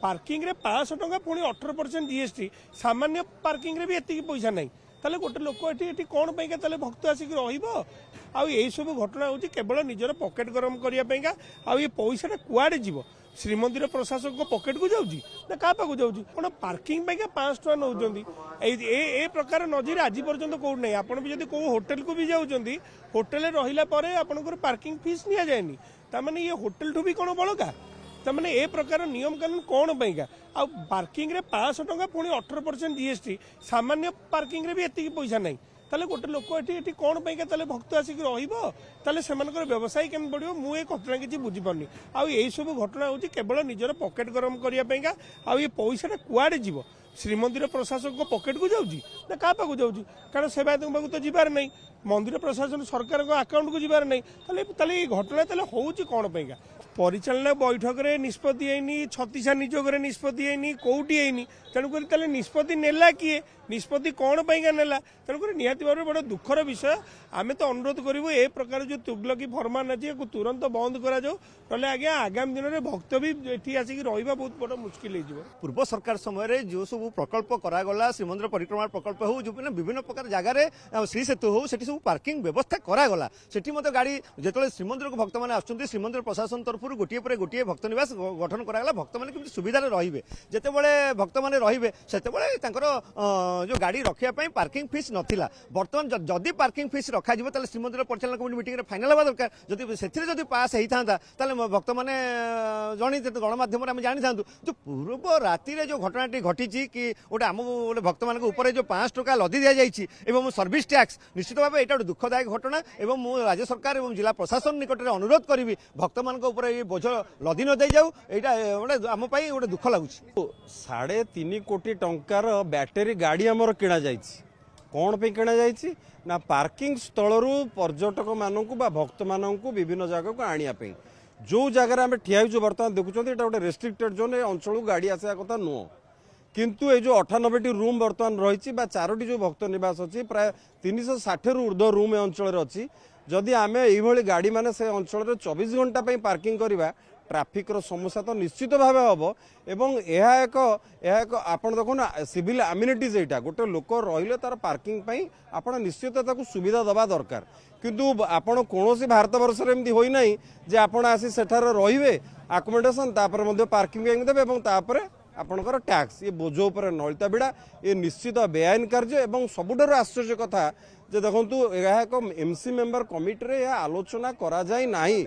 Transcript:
Parking रे 500 टंका पुणी 18% जीएसटी सामान्य पार्किंग रे भी एतिकी पैसा नहीं ताले गोटे लोक एटी कौन पैका ताले भक्त आसिक रहिबो आ एई सब घटना होची केवल निजर पॉकेट गरम करिया पैका आ ये पैसाटा कुआडे जीवो श्रीमंदिर प्रशासक को पॉकेट को जाऊँगी ना क्या पाक जाऊँगी कौन पार्किंग पैका 500 टका नौकरी ए प्रकार नजर आज पर्यंत कौन नहीं आपड़ भी कौ होटेल को भी जाऊँगी होटेल रहा आपंकर पार्किंग फीस नि जाएनि ताने ये होटेल ठू भी कौन बड़का तमाने ए प्रकार नियम कानून कौन पैका आ पार्किंग रे 500 टंका पुणी 18% जीएसटी सामान्य पार्किंग रे भी एतिकी पैसा नहीं ताले गोटे लोक एटी कौन पैका ताले भक्त आसिक रहिबो ताले सेमानकर व्यवसाय केम बढ़िबो मु ए घटना किछि बुझी पारनी आ एई सब घटना होची केवल निजर पॉकेट गरम करिया पैका आ ये पैसाटा कुआडे जीवो श्रीमंदिर प्रशासक को पॉकेट को जाऊँगी ना क्या पाक जाऊँगी कारण सेवायत पाक तो जीवार नहीं मंदिर प्रशासन सरकार अकाउंट को जीवार नहीं ताले घटना ताले होउची कौन पैका परिचालना बैठक रे निष्पत्ति हैनी छत्तीसा निजोग रे निष्पत्ति हैनी कोउटी हैनी तेणुकर ताले निष्पत्ति नेला किए निष्पत्ति कौन पैका नेला तेणुकर निहाती भाव बड़ा दुखर विषय आमे तो अनुरोध करूँ ए प्रकार जो तुगलकी फरमान अच्छी तुरंत बंद करा जाऊ ना आज्ञा आगामी दिन में भक्त भी ये आसिक रहा बहुत बड़ा मुस्किल हो पूर्व सरकार समय जो सब प्रकल्प करागला श्रीमंदिर परिक्रमा प्रकल्प हो जो विभिन्न प्रकार जगह श्री सेतु हो सब पार्किंग व्यवस्था करागला सेठी मत गाड़ी जो श्रीमंदिर को भक्त मैंने आसुच्च श्रीमंदिर प्रशासन तरफ गोटे पर गोटे भक्त निवास गठन करागला भक्त मैंने केमती सुविधा रे जितेबाला भक्त मैंने रे से जो गाड़ी रखापी पार्किंग फीस नाला बर्तमान जदि पार्किंग फीस रखा श्रीमंदिर परिचालन कमिटी मीटिंग में फाइनाल हवा दरकार जदि पास होता भक्त मैंने जन गणमाध्यम जानी था जो पूर्व राति जो घटनाटी घटी कि गोटे आम गोटे भक्त मान जो 500 टका लदी दि जाइए सर्विस टैक्स निश्चित भाव यहाँ गोटे दुखदायक घटना और मुझे राज्य सरकार और जिला प्रशासन निकट में अनुरोध करी भक्त मान बोझ लदी न दे जाऊ यहाँ आम गोटे दुख लगुच 3.5 कोटी टंकार बैटेरी गाड़ी आमर किणा जाइछि कौन पे किणा जाइछि ना पार्किंग स्थल पर्यटक मानू बा भक्त मानू विभिन्न जगह को आनिया पे जो जगह आम ठिया बर्तमान देखुं ये गोटे रेस्ट्रिक्टेड जोन अंचल गाड़ी आसा कथा नुह किंतु ये जो 98टी रूम बर्तमान रही 4टी जो भक्त निवास अच्छी प्राय 360 रु ऊर्ध्व रूम अंचल अच्छी जदि आम ये गाड़ी मैंने से अंचल 24 घंटा पार्किंग करवा ट्राफिक समस्या तो निश्चित भाव हम एवं यह एक आपन देखो ना सिविल एमिनिटीज यहाँ गोटे लोक रहिले तार पार्किंग पाई आपन निश्चित ताकू सुविधा दबा दरकार किंतु आपन कौन भारत वर्ष एमती होना जे आपन आसी सेठार रहिबे आकोमोडेशन तापर मध्य पार्किंग देबे एवं तापर आपनकर टैक्स ये बोझ उपर नलिता बिड़ा ये निश्चित बेआईन कार्य एवं सबुठारु आश्चर्य कथा जे देखंतु यह एक एमसी मेंबर कमिटी रे आलोचना करा जाय नाही।